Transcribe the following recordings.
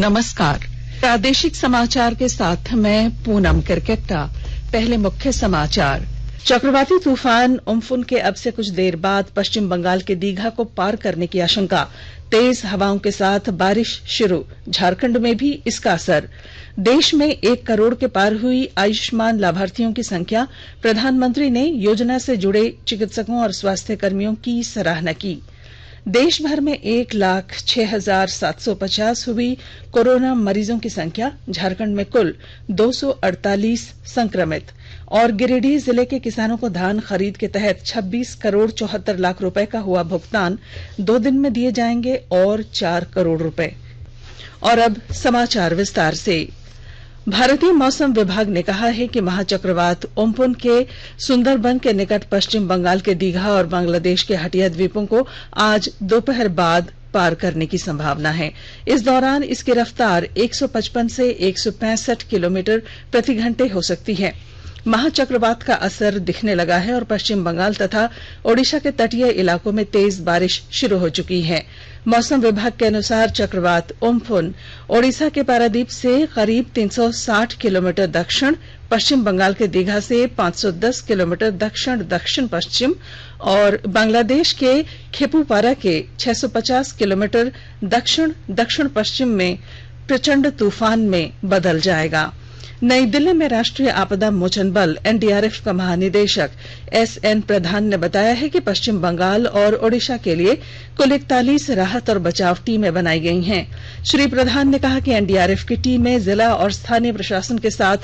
नमस्कार। प्रादेशिक समाचार के साथ मैं पूनम किरकेट्टा। पहले मुख्य समाचार। चक्रवाती तूफान उम्फुन के अब से कुछ देर बाद पश्चिम बंगाल के दीघा को पार करने की आशंका। तेज हवाओं के साथ बारिश शुरू। झारखंड में भी इसका असर। देश में 1 करोड़ के पार हुई आयुष्मान लाभार्थियों की संख्या। प्रधानमंत्री ने योजना से जुड़े चिकित्सकों और स्वास्थ्य कर्मियों की सराहना की। देश भर में 1,06,750 हुई कोरोना मरीजों की संख्या। झारखंड में कुल 248 संक्रमित। और गिरिडीह जिले के किसानों को धान खरीद के तहत 26 करोड़ 74 लाख रुपए का हुआ भुगतान। 2 दिन में दिए जाएंगे और 4 करोड़ रुपए। और अब समाचार विस्तार से। भारतीय मौसम विभाग ने कहा है कि महाचक्रवात उम्पुन के सुंदरबन के निकट पश्चिम बंगाल के दीघा और बांग्लादेश के हटिया द्वीपों को आज दोपहर बाद पार करने की संभावना है। इस दौरान इसकी रफ्तार 155 से 165 किलोमीटर प्रति घंटे हो सकती है। महाचक्रवात का असर दिखने लगा है और पश्चिम बंगाल तथा ओडिशा के तटीय इलाकों में तेज बारिश शुरू हो चुकी है। मौसम विभाग के अनुसार चक्रवात उम्फुन ओडिशा के पारादीप से करीब 360 किलोमीटर दक्षिण पश्चिम बंगाल के दीघा से 510 किलोमीटर दक्षिण दक्षिण पश्चिम और बांग्लादेश के खेपुपारा के 650 किलोमीटर दक्षिण दक्षिण पश्चिम में प्रचंड तूफान में बदल जाएगा। नई दिल्ली में राष्ट्रीय आपदा मोचन बल एनडीआरएफ का महानिदेशक एसएन प्रधान ने बताया है कि पश्चिम बंगाल और ओडिशा के लिए कुल 41 राहत और बचाव टीमें बनाई गई हैं। श्री प्रधान ने कहा कि एनडीआरएफ की टीमें जिला और स्थानीय प्रशासन के साथ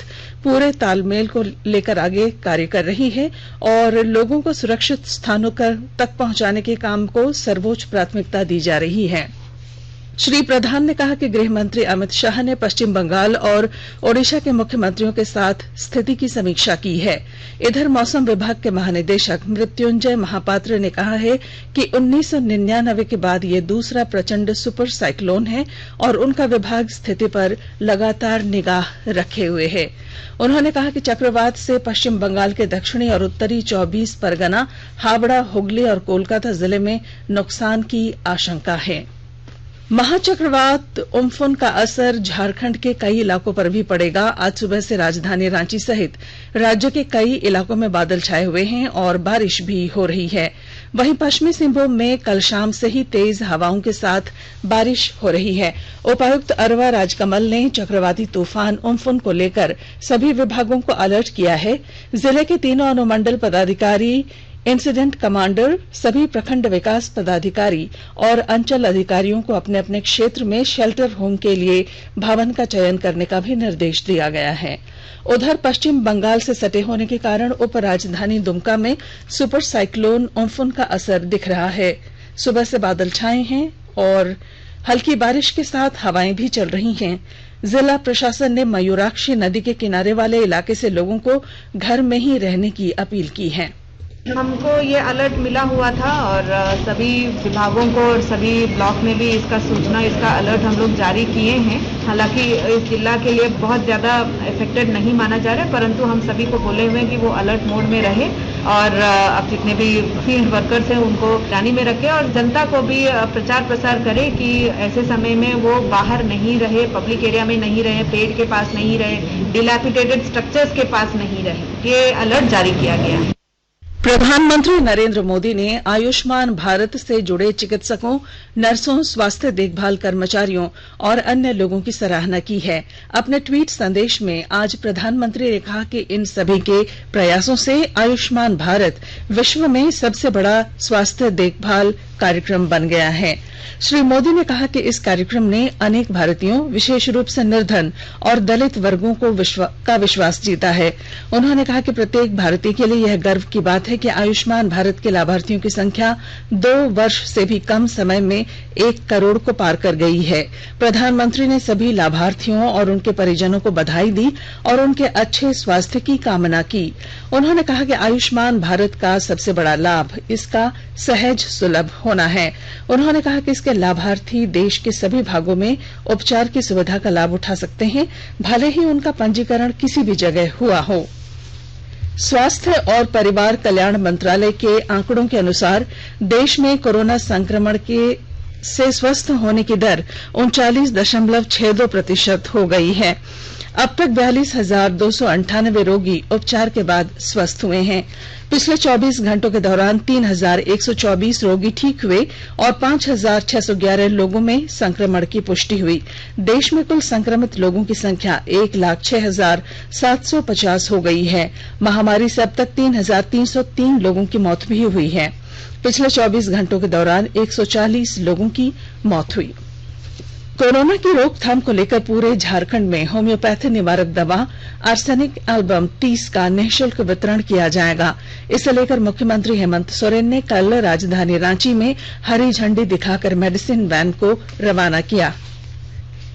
पूरे तालमेल को लेकर आगे कार्य कर रही है और लोगों को सुरक्षित स्थानों तक पहुंचाने के काम को सर्वोच्च प्राथमिकता दी जा रही है। श्री प्रधान ने कहा कि गृह मंत्री अमित शाह ने पश्चिम बंगाल और ओडिशा के मुख्यमंत्रियों के साथ स्थिति की समीक्षा की है। इधर मौसम विभाग के महानिदेशक मृत्युंजय महापात्र ने कहा है कि 1999 के बाद ये दूसरा प्रचंड सुपर साइक्लोन है और उनका विभाग स्थिति पर लगातार निगाह रखे हुए है। उन्होंने कहा कि चक्रवात से पश्चिम बंगाल के दक्षिणी और उत्तरी 24 परगना, हावड़ा, हुगली और कोलकाता जिले में नुकसान की आशंका है। महाचक्रवात उम्फुन का असर झारखंड के कई इलाकों पर भी पड़ेगा। आज सुबह से राजधानी रांची सहित राज्य के कई इलाकों में बादल छाए हुए हैं और बारिश भी हो रही है। वहीं पश्चिमी सिंहभूम में कल शाम से ही तेज हवाओं के साथ बारिश हो रही है। उपायुक्त अरवा राजकमल ने चक्रवाती तूफान उम्फुन को लेकर सभी विभागों को अलर्ट किया है। जिले के तीनों अनुमंडल पदाधिकारी, इंसिडेंट कमांडर, सभी प्रखंड विकास पदाधिकारी और अंचल अधिकारियों को अपने अपने क्षेत्र में शेल्टर होम के लिए भवन का चयन करने का भी निर्देश दिया गया है। उधर पश्चिम बंगाल से सटे होने के कारण उप राजधानी दुमका में सुपर साइक्लोन उम्फुन का असर दिख रहा है। सुबह से बादल छाए हैं और हल्की बारिश के साथ हवाएं भी चल रही हैं। जिला प्रशासन ने मयूराक्षी नदी के किनारे वाले इलाके से लोगों को घर में ही रहने की अपील की है। हमको ये अलर्ट मिला हुआ था और सभी विभागों को और सभी ब्लॉक में भी इसका सूचना, इसका अलर्ट हम लोग जारी किए हैं। हालांकि इस जिला के लिए बहुत ज्यादा इफेक्टेड नहीं माना जा रहा है, परंतु हम सभी को बोले हुए हैं कि वो अलर्ट मोड में रहे और अब जितने भी फील्ड वर्कर्स हैं उनको जानी में रखे और जनता को भी प्रचार प्रसार करे कि ऐसे समय में वो बाहर नहीं रहे, पब्लिक एरिया में नहीं रहे, पेड़ के पास नहीं रहे, डिलैपिडेटेड स्ट्रक्चर्स के पास नहीं रहे। ये अलर्ट जारी किया गया है। प्रधानमंत्री नरेंद्र मोदी ने आयुष्मान भारत से जुड़े चिकित्सकों, नर्सों, स्वास्थ्य देखभाल कर्मचारियों और अन्य लोगों की सराहना की है। अपने ट्वीट संदेश में आज प्रधानमंत्री ने कहा कि इन सभी के प्रयासों से आयुष्मान भारत विश्व में सबसे बड़ा स्वास्थ्य देखभाल कार्यक्रम बन गया है। श्री मोदी ने कहा कि इस कार्यक्रम ने अनेक भारतीयों, विशेष रूप से निर्धन और दलित वर्गों को विश्वास जीता है। उन्होंने कहा कि प्रत्येक भारतीय के लिए यह गर्व की बात है कि आयुष्मान भारत के लाभार्थियों की संख्या 2 वर्ष से भी कम समय में 1 करोड़ को पार कर गई है। प्रधानमंत्री ने सभी लाभार्थियों और उनके परिजनों को बधाई दी और उनके अच्छे स्वास्थ्य की कामना की। उन्होंने कहा कि आयुष्मान भारत का सबसे बड़ा लाभ इसका सहज सुलभ होना है। उन्होंने कहा कि इसके लाभार्थी देश के सभी भागों में उपचार की सुविधा का लाभ उठा सकते हैं, भले ही उनका पंजीकरण किसी भी जगह हुआ हो। स्वास्थ्य और परिवार कल्याण मंत्रालय के आंकड़ों के अनुसार देश में कोरोना संक्रमण के से स्वस्थ होने की दर 39.62% हो गई है। अब तक 42,298 रोगी उपचार के बाद स्वस्थ हुए हैं। पिछले 24 घंटों के दौरान 3,124 रोगी ठीक हुए और 5,611 लोगों में संक्रमण की पुष्टि हुई। देश में कुल संक्रमित लोगों की संख्या 1,06,750 हो गई है। महामारी से अब तक 3,303 लोगों की मौत भी हुई है। पिछले 24 घंटों के दौरान 140 लोगों की मौत हुई। कोरोना की रोकथाम को लेकर पूरे झारखंड में होम्योपैथी निवारक दवा आर्सेनिक एल्बम 30 का निःशुल्क वितरण किया जाएगा। इसे लेकर मुख्यमंत्री हेमंत सोरेन ने कल राजधानी रांची में हरी झंडी दिखाकर मेडिसिन वैन को रवाना किया।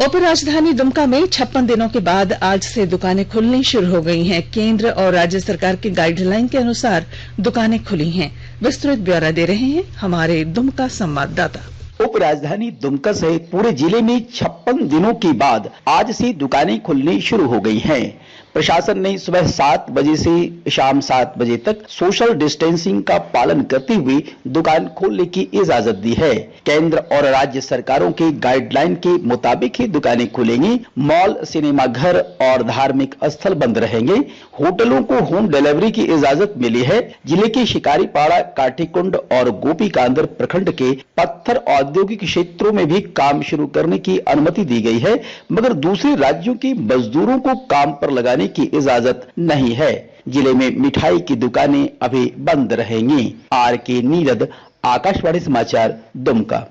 उपराजधानी दुमका में 56 दिनों के बाद आज से दुकानें खुलनी शुरू हो गई हैं। केंद्र और राज्य सरकार की गाइडलाइन के अनुसार दुकानें खुली हैं। विस्तृत ब्यौरा दे रहे हैं हमारे दुमका संवाददाता। उप राजधानी दुमका सहित पूरे जिले में 56 दिनों के बाद आज से दुकानें खुलनी शुरू हो गई हैं। प्रशासन ने सुबह 7 बजे से शाम 7 बजे तक सोशल डिस्टेंसिंग का पालन करते हुए दुकान खोलने की इजाजत दी है। केंद्र और राज्य सरकारों के गाइडलाइन के मुताबिक ही दुकानें खुलेंगी। मॉल, सिनेमा घर और धार्मिक स्थल बंद रहेंगे। होटलों को होम डिलीवरी की इजाजत मिली है। जिले के शिकारीपाड़ा, काठीकुंड और गोपीकांदर प्रखंड के पत्थर औद्योगिक क्षेत्रों में भी काम शुरू करने की अनुमति दी गई है, मगर दूसरे राज्यों के मजदूरों को काम पर लगाने की इजाजत नहीं है। जिले में मिठाई की दुकानें अभी बंद रहेंगी। आर.के. नीरद, आकाशवाणी समाचार, दुमका।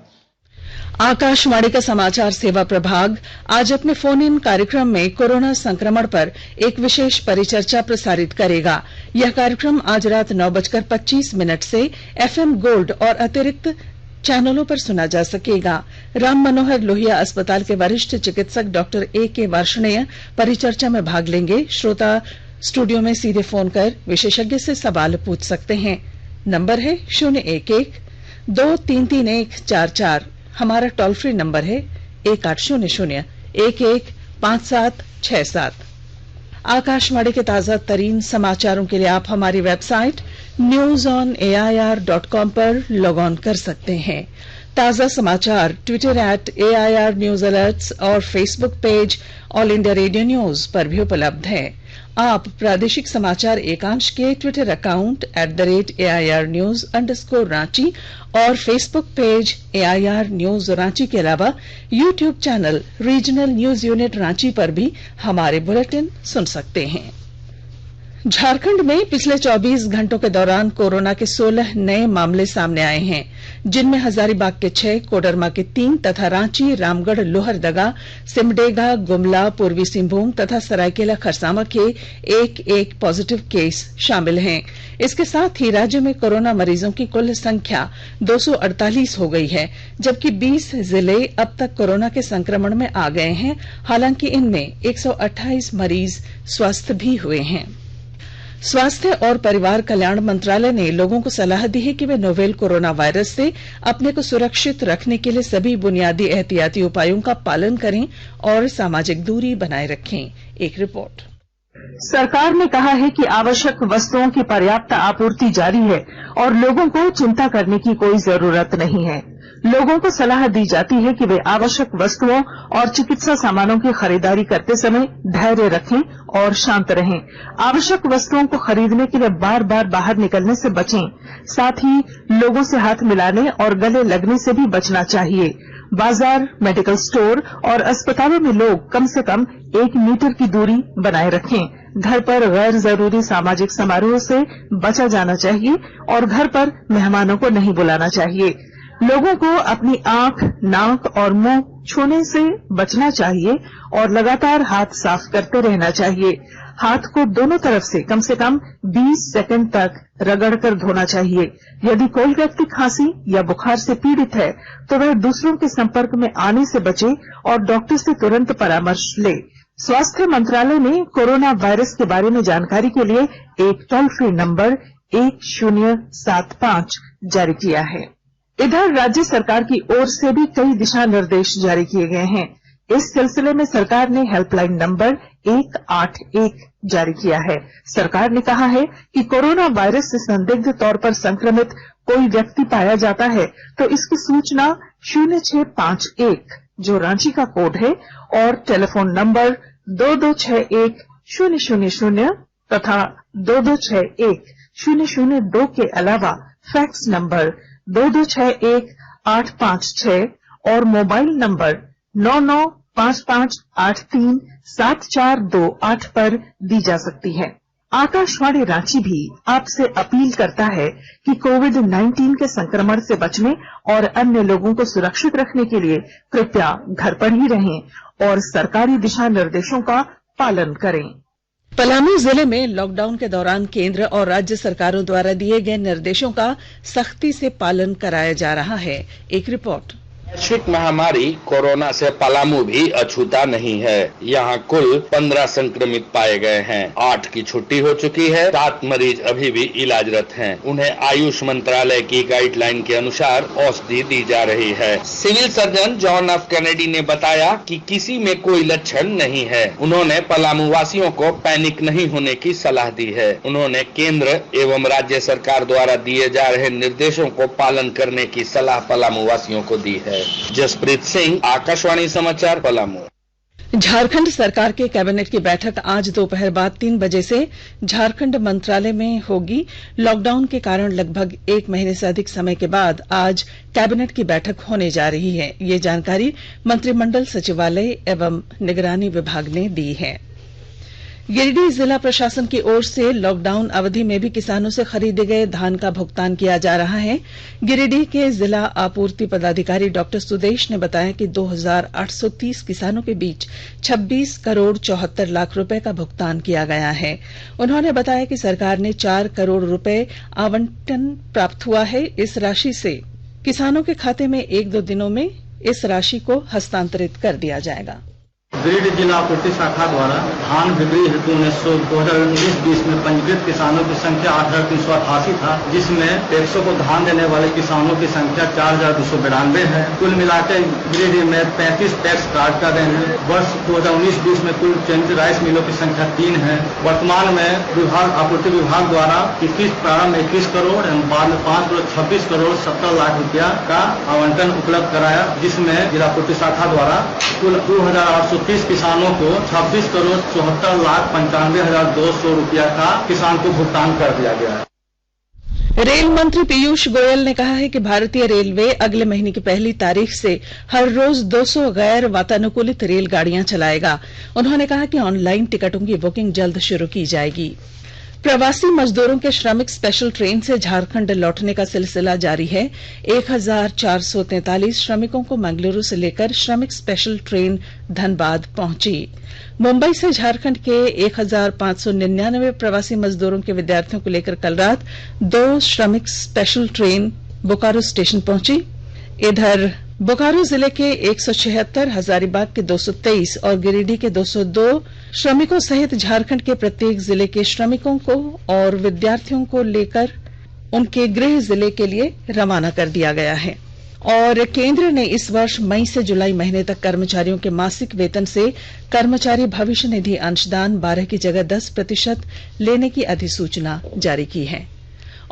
आकाशवाणी का समाचार सेवा प्रभाग आज अपने फोन इन कार्यक्रम में कोरोना संक्रमण पर एक विशेष परिचर्चा प्रसारित करेगा। यह कार्यक्रम आज रात 9:25 से FM गोल्ड और अतिरिक्त चैनलों पर सुना जा सकेगा। राम मनोहर लोहिया अस्पताल के वरिष्ठ चिकित्सक डॉक्टर A.K. वार्ष्णेय परिचर्चा में भाग लेंगे। श्रोता स्टूडियो में सीधे फोन कर विशेषज्ञ से सवाल पूछ सकते हैं। नंबर है 011-233-144। हमारा टोल फ्री नंबर है 1800-115767। आकाशवाणी के ताजा तरीन समाचारों के लिए आप हमारी वेबसाइट newsonair.com पर लॉग ऑन कर सकते हैं। ताजा समाचार ट्विटर @AIR News Alerts और Facebook page all India radio news पर भी उपलब्ध है। आप प्रादेशिक समाचार एकांश के ट्विटर अकाउंट @AIR News_Ranchi और Facebook page AIR News Ranchi के अलावा YouTube channel regional news unit Ranchi पर भी हमारे बुलेटिन सुन सकते हैं। झारखंड में पिछले 24 घंटों के दौरान कोरोना के 16 नए मामले सामने आए हैं, जिनमें हजारीबाग के 6, कोडरमा के 3 तथा रांची, रामगढ़, लोहरदगा, सिमडेगा, गुमला, पूर्वी सिंहभूम तथा सरायकेला खरसावां के एक पॉजिटिव केस शामिल हैं। इसके साथ ही राज्य में कोरोना मरीजों की कुल संख्या 248 हो गई है, जबकि 20 जिले अब तक कोरोना के संक्रमण में आ गए हैं। हालांकि इनमें 128 मरीज स्वस्थ भी हुए हैं। स्वास्थ्य और परिवार कल्याण मंत्रालय ने लोगों को सलाह दी है कि वे नोवेल कोरोना वायरस से अपने को सुरक्षित रखने के लिए सभी बुनियादी एहतियाती उपायों का पालन करें और सामाजिक दूरी बनाए रखें। एक रिपोर्ट। सरकार ने कहा है कि आवश्यक वस्तुओं की पर्याप्त आपूर्ति जारी है और लोगों को चिंता करने की कोई जरूरत नहीं है। लोगों को सलाह दी जाती है कि वे आवश्यक वस्तुओं और चिकित्सा सामानों की खरीदारी करते समय धैर्य रखें और शांत रहें। आवश्यक वस्तुओं को खरीदने के लिए बार बार बाहर निकलने से बचें। साथ ही लोगों से हाथ मिलाने और गले लगने से भी बचना चाहिए। बाजार, मेडिकल स्टोर और अस्पतालों में लोग कम से कम 1 मीटर की दूरी बनाए रखें। घर पर गैर जरूरी सामाजिक समारोह से बचा जाना चाहिए और घर पर मेहमानों को नहीं बुलाना चाहिए। लोगों को अपनी आंख, नाक और मुंह छूने से बचना चाहिए और लगातार हाथ साफ करते रहना चाहिए। हाथ को दोनों तरफ से कम 20 सेकंड तक रगड़कर धोना चाहिए। यदि कोई व्यक्ति खांसी या बुखार से पीड़ित है तो वह दूसरों के संपर्क में आने से बचे और डॉक्टर से तुरंत परामर्श ले। स्वास्थ्य मंत्रालय ने कोरोना वायरस के बारे में जानकारी के लिए एक टोल फ्री नंबर 1075 जारी किया है। इधर राज्य सरकार की ओर से भी कई दिशा निर्देश जारी किए गए हैं। इस सिलसिले में सरकार ने हेल्पलाइन नंबर 181 जारी किया है। सरकार ने कहा है कि कोरोना वायरस से संदिग्ध तौर पर संक्रमित कोई व्यक्ति पाया जाता है तो इसकी सूचना 0651 जो रांची का कोड है और टेलीफोन नंबर 2261-000 तथा 2261-002 के अलावा फैक्स नंबर 2261-856 और मोबाइल नंबर 9955837428 पर दी जा सकती है। आकाशवाणी रांची भी आपसे अपील करता है कि कोविड-19 के संक्रमण से बचने और अन्य लोगों को सुरक्षित रखने के लिए कृपया घर पर ही रहें और सरकारी दिशा निर्देशों का पालन करें। पलामू जिले में लॉकडाउन के दौरान केंद्र और राज्य सरकारों द्वारा दिए गए निर्देशों का सख्ती से पालन कराया जा रहा है। एक रिपोर्ट। वैश्विक महामारी कोरोना से पलामू भी अछूता नहीं है। यहाँ कुल 15 संक्रमित पाए गए हैं। 8 की छुट्टी हो चुकी है। 7 मरीज अभी भी इलाजरत हैं। उन्हें आयुष मंत्रालय की गाइडलाइन के अनुसार औषधि दी जा रही है। Civil surgeon John F Kennedy ने बताया कि किसी में कोई लक्षण नहीं है। उन्होंने पलामू वासियों को पैनिक नहीं होने की सलाह दी है। उन्होंने केंद्र एवं राज्य सरकार द्वारा दिए जा रहे निर्देशों को पालन करने की सलाह पलामू वासियों को दी है। जसप्रीत सिंह, आकाशवाणी समाचार, पलामू। झारखंड सरकार के कैबिनेट की बैठक आज दोपहर बाद 3 बजे से झारखंड मंत्रालय में होगी। लॉकडाउन के कारण लगभग 1 महीने से अधिक समय के बाद आज कैबिनेट की बैठक होने जा रही है। ये जानकारी मंत्रिमंडल सचिवालय एवं निगरानी विभाग ने दी है। गिरिडीह जिला प्रशासन की ओर से लॉकडाउन अवधि में भी किसानों से खरीदे गए धान का भुगतान किया जा रहा है। गिरिडीह के जिला आपूर्ति पदाधिकारी डॉक्टर सुदेश ने बताया कि 2830 किसानों के बीच 26 करोड़ 74 लाख रुपए का भुगतान किया गया है। उन्होंने बताया कि सरकार ने 4 करोड़ रुपए आवंटन प्राप्त हुआ है। इस राशि से किसानों के खाते में 1-2 दिनों में इस राशि को हस्तांतरित कर दिया जाएगा। गिरिडीह जिला आपूर्ति शाखा द्वारा धान बिक्री हेतु 2019-20 में पंजीकृत किसानों की संख्या 8388 था, जिसमें 100 को धान देने वाले किसानों की संख्या 4292 है। कुल मिलाकर गिरिडीह में 35 पैक्स कार्ड कर रहे हैं। वर्ष 2019-20 में कुल चयनित राइस मिलों की संख्या 3 है। वर्तमान में आपूर्ति विभाग द्वारा 21 प्रारंभ 21 करोड़ एवं बाद में 5 करोड़ 26 करोड़ 70 लाख रुपया का आवंटन उपलब्ध कराया, जिसमें जिला आपूर्ति शाखा द्वारा कुल 2830 किसानों को 26 करोड़ 74 लाख 95,200 रुपया का किसान को भुगतान कर दिया गया है। रेल मंत्री पीयूष गोयल ने कहा है कि भारतीय रेलवे अगले महीने की 1 तारीख से हर रोज 200 गैर वातानुकूलित रेलगाड़ियां चलाएगा। उन्होंने कहा कि ऑनलाइन टिकटों की बुकिंग जल्द शुरू की जाएगी। प्रवासी मजदूरों के श्रमिक स्पेशल ट्रेन से झारखंड लौटने का सिलसिला जारी है। 1443 श्रमिकों को मंगलुरु से लेकर श्रमिक स्पेशल ट्रेन धनबाद पहुंची। मुंबई से झारखंड के 1599 प्रवासी मजदूरों के विद्यार्थियों को लेकर कल रात 2 श्रमिक स्पेशल ट्रेन बोकारो स्टेशन पहुंची। इधर बोकारो जिले के 176, हजारीबाग के 223 और गिरिडीह के 202 श्रमिकों सहित झारखंड के प्रत्येक जिले के श्रमिकों को और विद्यार्थियों को लेकर उनके गृह जिले के लिए रवाना कर दिया गया है। और केंद्र ने इस वर्ष मई से जुलाई महीने तक कर्मचारियों के मासिक वेतन से कर्मचारी भविष्य निधि अंशदान 12 की जगह 10% लेने की अधिसूचना जारी की है।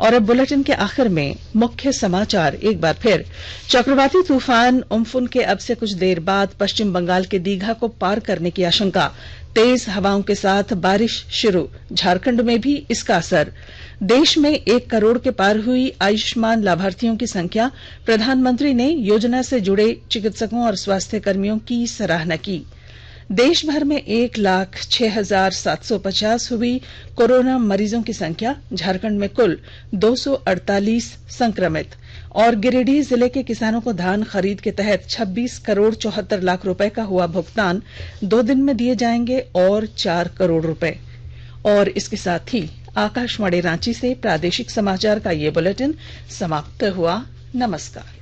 और अब बुलेटिन के आखिर में मुख्य समाचार एक बार फिर। चक्रवाती तूफान उम्फुन के अब से कुछ देर बाद पश्चिम बंगाल के दीघा को पार करने की आशंका। तेज हवाओं के साथ बारिश शुरू। झारखंड में भी इसका असर। देश में 1 करोड़ के पार हुई आयुष्मान लाभार्थियों की संख्या। प्रधानमंत्री ने योजना से जुड़े चिकित्सकों और स्वास्थ्य कर्मियों की सराहना की। देश भर में 1,06,750 हुई कोरोना मरीजों की संख्या। झारखंड में कुल 248 संक्रमित। और गिरिडीह जिले के किसानों को धान खरीद के तहत 26 करोड़ 74 लाख रुपए का हुआ भुगतान। 2 दिन में दिए जाएंगे और 4 करोड़ रुपए। और इसके साथ ही आकाशवाणी रांची से प्रादेशिक समाचार का ये बुलेटिन समाप्त हुआ। नमस्कार।